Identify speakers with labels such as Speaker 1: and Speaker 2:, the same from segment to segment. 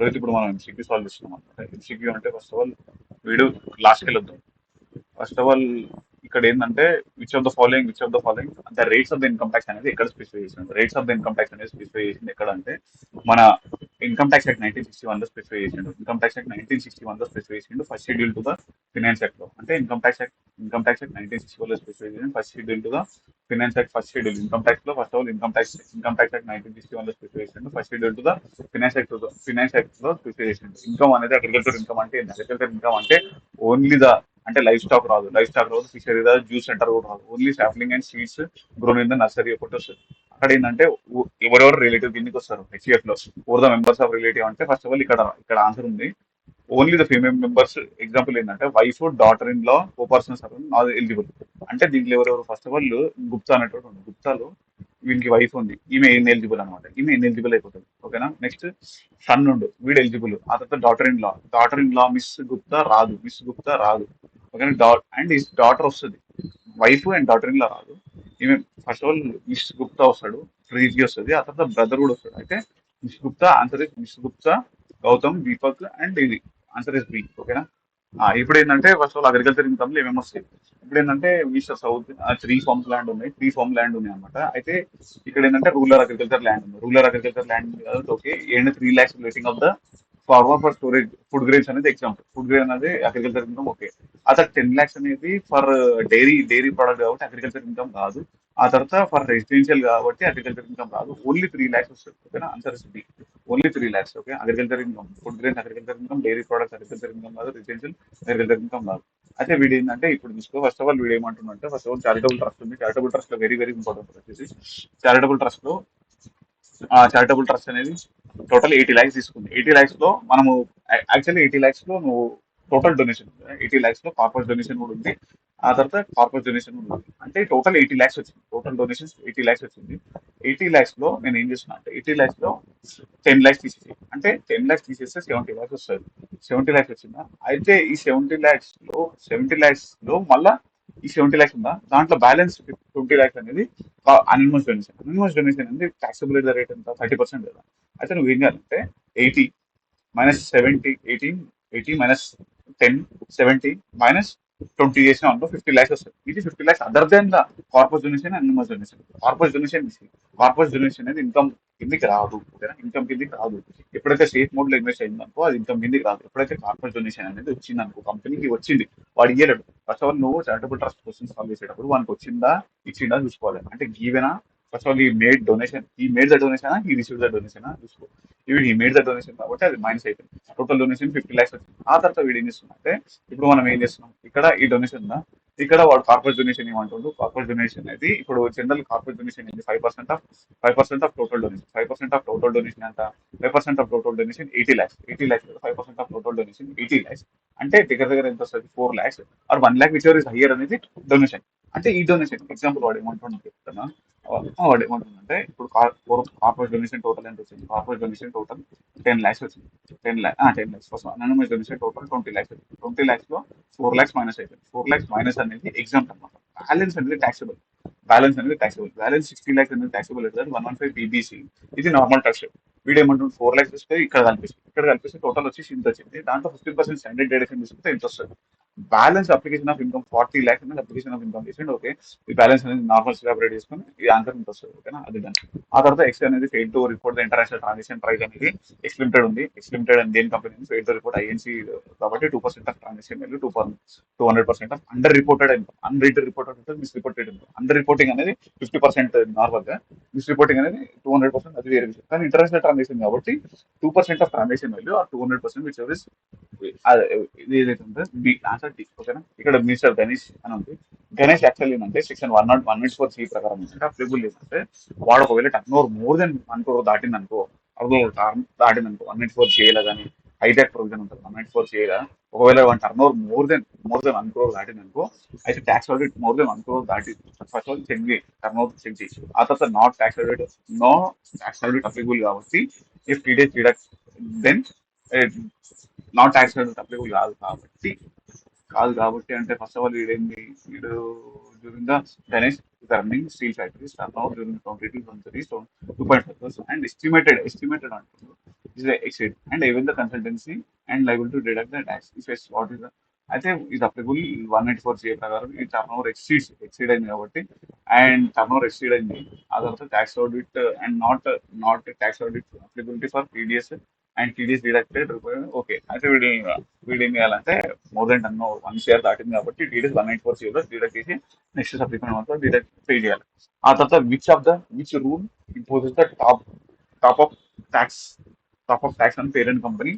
Speaker 1: రోహిత్ ఇప్పుడు మనం MCQ solve చేస్తున్నాం అనమాట. ఎంసీక్యూ అంటే ఫస్ట్ ఆఫ్ ఆల్ వీడు లాస్ట్కి వెళ్ళొద్దాం. ఫస్ట్ ఆఫ్ ఆల్ ఇక్కడ ఏంటంటే which of the following the rates of the income tax అనేది ఎక్కడ స్పెసిఫై చేసింది. Rates of the income tax అనేది స్పెసిఫై చేసింది ఎక్కడ అంటే మన ఇన్కమ్ ట్యాక్స్ యాక్ట్ 1961 లో స్పెసిఫై చేసిండు. ఇన్కమ్ ట్యాక్స్ యాక్ట్ 1961 లో స్పెసిఫై చేసిండు first schedule to the finance act లో. అంటే ఇన్కమ్ ట్యాక్స్ యాక్ట్ 1961 లో స్పెసిఫై చేసిండు first schedule to the finance act. First schedule income tax లో first of all income tax act 1961 లో specify చేసిండు first schedule to the finance act లో specify చేసిండు. Income అనేది అగ్రికల్చర్ ఇన్కమ్ అంటే ఏంటి? అగ్రికల్చర్ ఇన్కమ్ అంటే ఓన్లీ ద అంటే లైఫ్ స్టాక్ రాదు, ఫిషరీ రాదు, జ్యూస్ సెంటర్ కూడా రాదు. Only sapling and seeds grown in the nursery ఒకటి వస్తుంది. అక్కడ ఏంటంటే ఎవరెవరు రిలేటివ్ కిందకి వస్తారు హెచ్సిఎఫ్ లో. For the members of relative అంటే ఫస్ట్ ఆఫ్ ఆల్ ఇక్కడ ఆన్సర్ ఉంది. Only the female members. Example ఏంటంటే wife, daughter in law, co persons are not eligible. అంటే దీంట్లో ఎవరెవరు ఫస్ట్ ఆఫ్ ఆల్ గుప్తా అనేటువంటి ఉంది. గుప్తాలో వీనికి వైఫ్ ఉంది, ఈమె ఎన్ ఎలిజిబుల్ అనమాట. ఈమె ఎన్ ఎలిజిబుల్ అయిపోతుంది. ఓకేనా. నెక్స్ట్ సన్ ఉండు, వీడు ఎలిజిబుల్. ఆ తర్వాత daughter in law miss Gupta రాదు. ఓకేనా. అండ్ హిస్ డాటర్ వస్తుంది. వైఫ్ అండ్ డాటర్ ఇన్ లా రాదు. ఈమె first of all miss Gupta వస్తాడు, ప్రీతి వస్తుంది. ఆ తర్వాత బ్రదర్ కూడా వస్తాడు. అయితే మిస్ గుప్తా, గౌతమ్, దీపక్ అండ్ ఇది ఆన్సర్ ఇస్ బి. ఓకేనా. ఇప్పుడు ఏంటంటే first of all agriculture income లో ఏమేమి వస్తాయి. ఇప్పుడు ఏంటంటే సౌత్ 3 ఫార్మ్స్ ల్యాండ్ ఉన్నాయి అనమాట. అయితే ఇక్కడ ఏంటంటే రూరల్ అగ్రికల్చర్ ల్యాండ్ ఉంది కాబట్టి ఓకే. ఏంటి 3 lakhs rating of the farmer for storage food grains అనేది ఎగ్జాంపుల్. ఫుడ్ గ్రెయిన్ అనేది అగ్రికల్చర్ ఇన్కమ్ ఓకే. ఆ తర్వాత 10 lakhs అనేది ఫర్ డైరీ ప్రోడక్ట్ కాబట్టి అగ్రికల్చర్ ఇన్కమ్ కాదు. ఆ తర్వాత ఫర్ రెసిడెన్షియల్ కాబట్టి అగ్రికల్చర్ ఇన్కమ్ రాదు. ఓన్లీ 3 lakhs వస్తుంది. ఓకేనా. Answer is B. Only 3 lakhs. Okay. Agriculture income, food grains agriculture income, dairy products agriculture income కాదు, రెసిడెన్షియల్ అగ్రికల్చర్ ఇన్కమ్ కాదు. అయితే వీడు ఏంటంటే ఇప్పుడు తీసుకో. ఫస్ట్ ఆఫ్ ఆల్ వీడు ఏమంటుందంటే first of all charitable trust ఉంది. చారిటబుల్ ట్రస్ట్ లో వెరీ వెరీ ఇంపార్టెంట్ వచ్చేసి చారిటబుల్ ట్రస్ట్ లో చారిటబుల్ ట్రస్ట్ అనేది టోటల్ 80 lakhs తీసుకుంది. 80 lakhs లో మనము యాక్చువల్లీ 80 lakhs లో నువ్వు టోటల్ డొనేషన్ 80 lakhs లో కార్పొరేట్ డొనేషన్ కూడా ఉంది. ఆ తర్వాత కార్పొరేట్ డొనేషన్ కూడా ఉంది. అంటే టోటల్ 80 lakhs వచ్చింది. టోటల్ డొనేషన్స్ 80 lakhs వచ్చింది. 80 lakhs లో నేను ఏం చేస్తున్నా అంటే 80 lakhs లో 10 lakhs తీసేసి అంటే 10 lakhs తీసేస్తే 70 lakhs వస్తుంది. 70 lakhs వచ్చిందా. అయితే ఈ 70 lakhs లో మళ్ళా ఈ 70 lakhs ఉందా, దాంట్లో బ్యాలెన్స్ 20 lakhs అనేది అనిమస్ డొనేషన్ అనేది టాక్సబుల్ రేట్ ఎంత 30% కదా. అయితే నువ్వు ఏం చేయాలంటే 80 - 70 - 80 - 10 70 - 20 చేసిన అనుకో 50 lakhs వస్తుంది. ఇది 50 lakhs other than the corpus donation and animus donation. Corpus donation అనేది ఇన్కమ్ కిందికి రాదు. ఓకేనా. ఇన్కమ్ కిందికి రాదు. ఎప్పుడైతే సేఫ్ మోడ్ లో ఇన్వెస్ట్ అయిందనుకో అది ఇన్కమ్ కిందికి రాదు. ఎప్పుడైతే కార్పస్ డొనేషన్ అనేది వచ్చింది అనుకో, కంపెనీకి వచ్చింది, వాడు ఇయ్యలేడు. ఫస్ట్ ఆఫ్ ఆల్ నువ్వు చారిటబుల్ ట్రస్ట్ క్వశ్చన్ సాల్వ్ చేసేటప్పుడు వానికి వచ్చిందా ఇచ్చిందా చూసుకోవాలి. అంటే గీవెనా ఫస్ట్ ఆఫ్ ఆల్ ఈ మేడ్ ద డొనేషన్ ఈ రిసీవ్ ద డొనేషన్ చూసుకో. ఇవి ఈ మేడ్ ద డొనేషన్ కాబట్టి అది మైనస్ అయిపోయింది. టోటల్ డొనేషన్ 50 lakhs వచ్చింది. ఆ తర్వాత వీడు ఏం చేస్తున్నా అంటే ఇప్పుడు మనం ఏం చేస్తున్నాం ఇక్కడ ఈ డొనేషన్ ఉందా, ఇక్కడ వాడు కార్పొరేట్ డొనేషన్ ఏమంటుండు. కార్పొరేట్ డొనేషన్ అనేది ఇప్పుడు జనరల్ కార్పొరేట్ డొనేషన్ ఏంటి 5% of total donation. 5% of total donation ఎంత 5% of total donation 80 lakhs. 80 lakhs 5% of total donation 80 lakhs. అంటే దగ్గర దగ్గర ఎంత వస్తుంది 4 lakhs or 1 lakh whichever is higher అనేది డొనేషన్. అంటే ఈ డొనేషన్ ఎగ్జాంపుల్ వాడు ఏమంటున్నాడు చెప్తాను. వాడు ఏమంటుందంటే ఇప్పుడు కార్పొరేట్ డొనేషన్ టోటల్ ఎంత వచ్చింది. కార్పొరేట్ డొనేషన్ టోటల్ 10 lakhs వచ్చింది. 10 lakhs first anonymous donation total 20 lakhs వచ్చింది. 20 lakhs లో 4 lakhs మైనస్ అయిపోయింది. 4 lakhs మైనస్ అనేది ఎగ్జాంపుల్ అనమాట. బ్యాలెన్స్ 60 lakhs అనేది ట్యాక్సబుల్ అవుతుంది. 115 పీబీసీ ఇది నార్మల్ ట్యాక్స్. వీడు ఏమంటుంది 4 lakhs తీసుకొని ఇక్కడ కలిపిస్తే టోటల్ వచ్చేసి ఇంత వచ్చింది. దాంట్లో 15% స్టాండర్డ్ డైరెక్షన్ తీసుకుంటే ఎంత వస్తుంది. Balance application of income 40 lakhs అనేది అప్లికేషన్ ఆఫ్ ఇన్కమ్ చేసిండు. ఓకే. ఈ బ్యాలెన్స్ అనేది నార్మల్ స్లాబ్ చేసుకొని ఈ ఆన్సర్ ఇంత వస్తుంది. ఓకేనా. అది దాని ఆ తర్వాత ఎక్స్ అనేది fail to report the international transaction price అనేది ఎక్స్ లిమిటెడ్ ఉంది. ఎక్స్ లిమిటెడ్ అని దేని company fail to report INC కాబట్టి 2% of transaction value 200% of under reported income. Reported ఉంటుంది, miss reported income. Under reporting అనేది 50% నార్మల్ గా, miss reporting అనేది 200% అది వేరే విషయం. కానీ ఇంటర్నేషనల్ ట్రాన్సాక్షన్ కాబట్టి 2% ఆఫ్ ట్రాన్సాక్షన్ వాల్యూ ఆ 200% విచ్ ఎవర్ ఇది ఏదైతే ఉందో బి ఆన్సర్ డి. ఓకేనా. ఇక్కడ మిస్టర్ గణేష్ అని ఉంది. గణేష్ యాక్చువల్ ఏంటంటే సెక్షన్ 104 సి ప్రకారం ఏంటంటే అప్లిబుల్ ఏంటంటే వాడు ఒకవేళ turnover more than 1 crore దాటిందనుకో, దాటిందనుకో 194 చేయలే కానీ హైజాక్ ప్రొవిజన్ ఉంటుంది 194 చేయగా, ఒకవేళ one turnover more than 1 crore దాటిందనుకో అయితే tax audit more than 1 crore దాటి ఫస్ట్ ఆల్ చెక్ చేయి, టర్న్ ఓవర్ చెక్ చేయి. ఆ తర్వాత నో ట్యాక్స్ ఆడిట్ అప్లిబుల్ కాబట్టి if TDS deduct then not tax audit అప్లిబుల్ కాదు కాబట్టి కాదు కాబట్టి అంటే ఫస్ట్ ఆఫ్ ఆల్ వీడేంది వీడు during the Ganesh running steel factories turn over during 2022-23 so 2.5 and estimated అంటుంది is the exit and even the consultancy and liable to deduct the tax if yes what is the అయితే ఇది applicable 194 CA ప్రకారం ఈ turn over exceed అయింది కాబట్టి and turn over exceed అయింది ఆ తర్వాత tax audit and not tax audit applicability for TDS and TDS deducted okay అయితే వీడు ఏం చేయాలంటే మోర్ దెన్ 1 ఇయర్ దాటింది కాబట్టి టీడీఎస్ 194 సిఏలో డిడక్ట్ చేసి next subsequent month deduct pay చేయాలి ఆ తర్వాత which rule imposes the top of tax అని పేరెంట్ కంపెనీ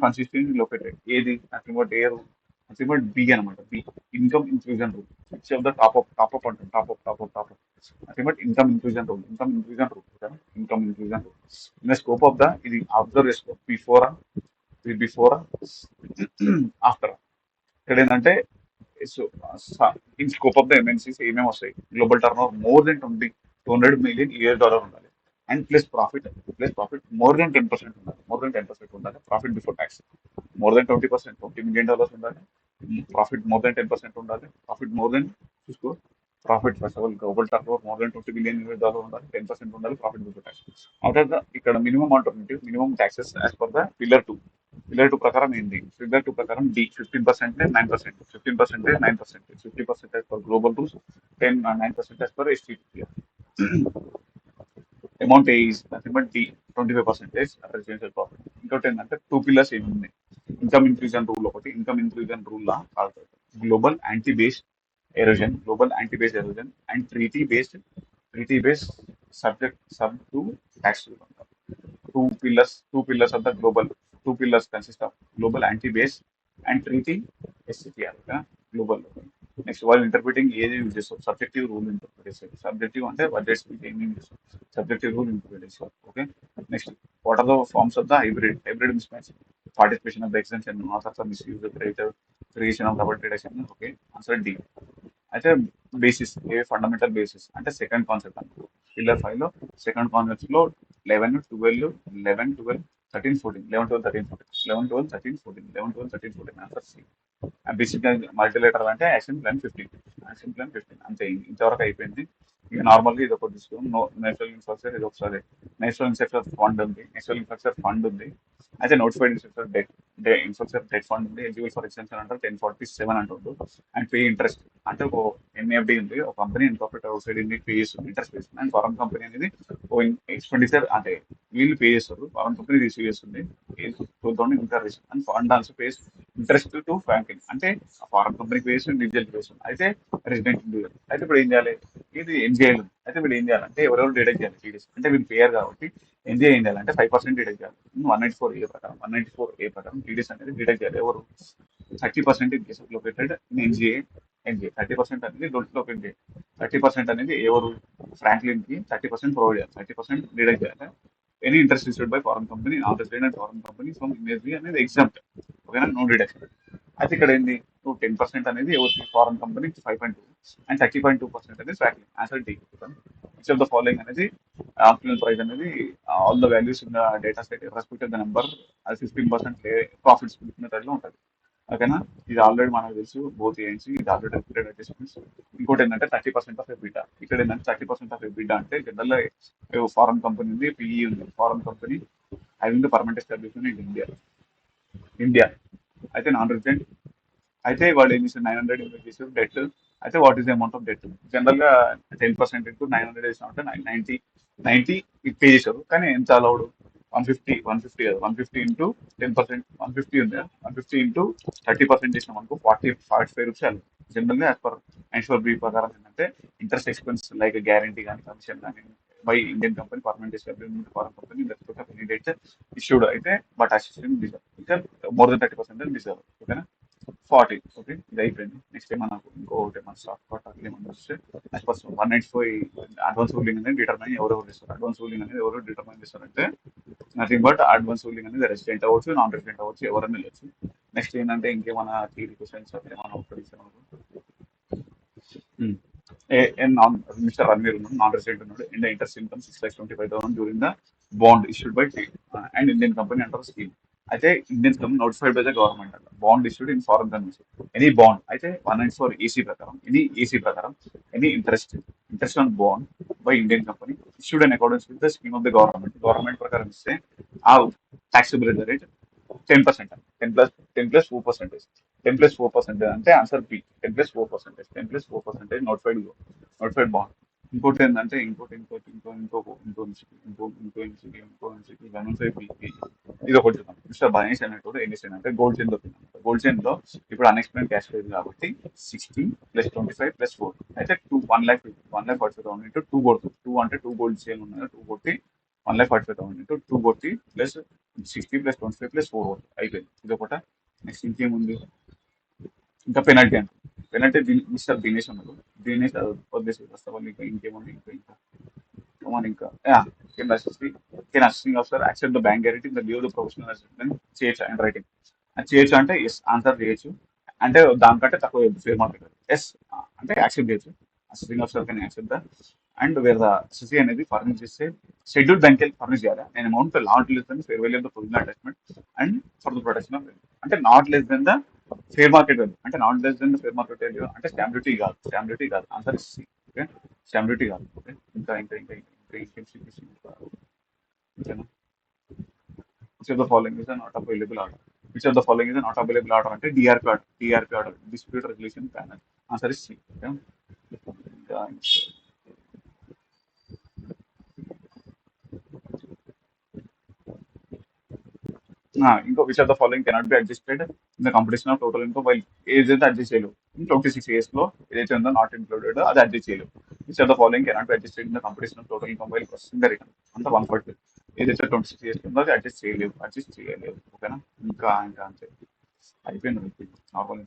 Speaker 1: కన్సిస్టెంట్లీ లొకేటెడ్ ఏది nothing but A rule nothing but B అనమాట B income inclusion rule which of the top up అంటాం top up nothing but income inclusion rule in the scope of the ఇది observe చేసుకో before after ఇక్కడ ఏంటంటే so in scope of the MNCs ఏమేమి వస్తాయి global turnover more than 200 million US dollar ఉండాలి and plus profit more than 10% ఉండాలి profit before tax more than 20% $20 million ఉండాలి profit more than 10% ఉండాలి profit more than చూసుకో profit first of all global turnover more than $20 billion ఉండాలి 10% ఉండాలి profit before tax out the ఇక్కడ minimum alternative minimum taxes as per the pillar two ప్రకారం ఏంటి pillar 2 ప్రకారం the 15% 9% 15% 9% 50% as per global rules 9% as per ST amount is nothing but the 25% residential property ఇంకోటి ఏంటంటే 2 pillars ఏమి ఉన్నాయి income inclusion rule లా global anti based erosion and treaty based sub to tax two pillars of the global two pillars consist of global anti-base and treaty SCTR global next వాళ్ళు interpreting ఏది use చేస్తారు subjective rule interpret చేస్తారు subjective అంటే budgets ఏమి చేస్తారు subjective rule interpret చేస్తారు okay next what are the forms of the hybrid mismatch participation of the exemption not of the misuse creation of double taxation okay answer D అయితే basis a fundamental basis అంటే second concept అనుకో pillar 5 లో second concept లో 11 12 13 14 answer C basic మల్టీలేటర్ అంటే action plan 15 అంతే ఇంతవరకు అయిపోయింది ఇక నార్మల్గా ఇది ఒకటి తీసుకున్నాం నేషనల్ ఇన్ఫ్రాస్ట్రక్చర్ ఇది ఒకసారి నేషనల్ ఇన్ఫ్రాస్ట్రక్చర్ ఫండ్ ఉంది అయితే నోటిఫైడ్ ఇన్ఫ్రాస్ట్రక్చర్ డెట్ ఫండ్ ఉంది ఎలిజిబుల్ ఫర్ ఎక్స్టెన్షన్ అంటారు 1047 అంటుండ్రు అండ్ పే ఇంట్రెస్ట్ అంటే ఒక ఎన్ఎఫ్డి ఉంది ఒక company incorporate out side pay చేస్తుంది ఇంట్రెస్ట్ వేస్తుంది అండ్ ఫారెన్ కంపెనీ అనేది ఓ ఎక్స్పెండిచర్ అంటే వీళ్ళు పే చేస్తారు ఫారెన్ కంపెనీ రిసీవ్ చేస్తుంది 2000 inter and fund also pays interest to banking అంటే ఫారెన్ కంపెనీకి వేసి ఇండివిజువల్ వేస్తుంది అయితే రెసిడెంట్ ఇండివిజువల్ అయితే ఇప్పుడు ఏం చేయాలి ఇది ఎన్జిఐలు ఉంది అయితే వీళ్ళు ఏం చేయాలంటే ఎవరెవరు డిడక్ట్ చేయాలి టీడీఎస్ అంటే వీళ్ళు పేయర్ కాబట్టి ఎన్జిఐ ఏం చేయాలంటే 5% డిడక్ట్ చేయాలి 194 ఏ ప్రకారం టీడీఎస్ అనేది డిడక్ట్ చేయాలి ఎవరు 30% in case of located in NGI 30% అనేది లొకేట్ చేయాలి 30% అనేది ఎవరు ఫ్రాంక్లిన్ కి 30% ప్రొవైడ్ చేయాలి 30% డిడక్ట్ చేయాలి any interest received by foreign company non resident and foreign company from image అనేది ఎగ్జామ్ట్ ఓకేనా నో డిడక్షన్ అయితే ఇక్కడ ఏంది 10% అనేది ఎవరికి ఫారెన్ కంపెనీ 5.2 అండ్ 30.2% అనేది Franklin answer D which of the following అనేది ఆప్షనల్ ప్రైస్ అనేది all the values in the data set respect the number అది 15% ప్రాఫిట్స్ మెథడ్ లో ఉంటుంది ఓకేనా ఇది ఆల్రెడీ మనకు తెలుసు బోత్ ఏంచి ఇది ఆల్రెడీ రిపీటెడ్ అడ్జస్ట్మెంట్స్ ఇంకోటి ఏంటంటే 30% ఆఫ్ ఎబిటా ఇక్కడ ఏంటంటే 30% ఆఫ్ ఎబిటా అంటే జనరల్ ఫారెన్ కంపెనీ ఉంది పిఈ ఉంది foreign company having the permanent establishment in India అయితే నాన్ రెసిడెంట్ అయితే వాడు ఏం చేశారు 900 ఇన్వెస్ట్ చేశారు డెట్ అయితే what is the amount of debt general గా 10% ఇంటూ 900 వేసినామంటే 90 పే చేశారు కానీ ఎంత అలౌడ్ 150 కదా 150 ఇంటూ 10% 150 ఉంది 150 ఇంటూ 30% చేసినాం అనుకో 45 రూపీస్ జనరల్ గా యాజ్ పర్ ఐన్షూర్ బీ ప్రకారం ఏంటంటే ఇంట్రెస్ట్ ఎక్స్పెన్స్ లైక్ గ్యారంటీ కానీ కమిషన్ కానీ by Indian company permanent establishment foreign company respect of any date issued అయితే బట్ అసిస్టెంట్ డిజర్వ్ ఇంకా మోర్ దెన్ 30% డిజర్వ్ ఓకేనా 40 ఓకే ఇది అయిపోయింది నెక్స్ట్ ఏమన్నా ఇంకోటి మన స్టాక్ పార్ట్ అట్లా ఏమన్నా వస్తే యాజ్ పర్ 195 అడ్వాన్స్ రూలింగ్ అనేది డిటర్మైన్ ఎవరెవరు చేస్తారు అడ్వాన్స్ రూలింగ్ అనేది ఎవరు డిటర్మైన్ చేస్తారంటే నథింగ్ బట్ అడ్వాన్స్ రూలింగ్ అనేది రెసిడెంట్ అవ్వచ్చు నాన్ రెసిడెంట్ అవ్వచ్చు ఎవరైనా వెళ్ళచ్చు నెక్స్ట్ ఏంటంటే ఇంకేమైనా థియరీ క్వశ్చన్స్ ఏమైనా ఒకటి నాన్ మిస్టర్ రణ్వీర్ ఉన్నాడు నాన్ రెసిడెంట్ ఉన్నాడు India interest income 6,25,000 during the bond issued by and Indian company అంటారు స్కీమ్ అయితే Indians notified by the government అంట bond issued in foreign currency any bond అయితే 194 ఏసీ ప్రకారం AC ప్రకారం any interest on bond by Indian company issued in accordance with the scheme of the government ప్రకారం ఇస్తే ఆ taxable rate 10%. 10 plus 4%. 10 plus 4% అంటే answer B 10 plus 4%. 10 plus 4% notified bond. ఇంకోటి ఏంటంటే ఇంకో ఇది ఒకటి చూద్దాం. మిస్టర్ బనీష్ అనేటోడు ఏం చేసాడు అంటే గోల్డ్ చైన్ దొరికింది. గోల్డ్ చైన్ లో ఇప్పుడు అన్ఎక్స్ప్లెయిన్ క్యాష్ లేదు కాబట్టి 60 + 25 + 4 అయితే 1,45,000 ఇంటూ టూ కొడుతుంది. టూ అంటే టూ గోల్డ్ చైన్ ఉన్నాయి, టూ కొట్టి 1,45,000 ఇంటూ టూ కొట్టి ప్లస్ 60 + 25 + 4 అయిపోయింది. ఇది ఒకట. నెక్స్ట్ ఇంకేముంది, ఇంకా పెనాల్టీ అంటే పెనాల్టీ మిస్టర్ దినేష్ అన్నారు. దినేష్ వదిలేసి వస్తా వాళ్ళు ఇంకా ఇంకేముంది ఇంకా మన ఇంకా can assisting officer accept the bank guarantee the leave the professional assistant చేయొచ్చు అండ్ రైటింగ్. అది చేయొచ్చు అంటే ఎస్ ఆన్సర్ చేయొచ్చు. అంటే దానికంటే తక్కువ ఫేర్ మార్కెట్ ఎస్ అంటే యాక్సెప్ట్ చేయొచ్చు. Assisting officer can accept the and wear the CC అనేది ఫర్నిష్ చేస్తే షెడ్యూల్ బ్యాంక్ వెళ్ళి ఫర్నిష్ చేయాలి. నేను amount not less then fair value of the provisional attachment and for the protection of అంటే not less than the fair market value అంటే not less than the fair market value అంటే stamp duty కాదు answer C. Okay, stamp duty కాదు. Okay, ఇంకా ఓకేనా. Which of the following is not available order. విచ్ of the following is not available ఆర్డర్ అంటే DRP order dispute resolution panel answer is C. ఇంకా ఇంకో which of the following cannot be adjusted in the competition of total income while ఏదైతే adjust చేయలేవు 26 years లో ఏదైతే ఉందో నాట్ ఇన్క్లూడెడ్ అది అడ్జస్ట్ చేయలేవు. Which of the following cannot be adjusted in the competition of total income while processing the return అంత 140 ఏదైతే 26 years ఉందో అది అడ్జస్ట్ చేయలేవు. ఓకేనా. ఇంకా అంతే అయిపోయింది నార్మల్.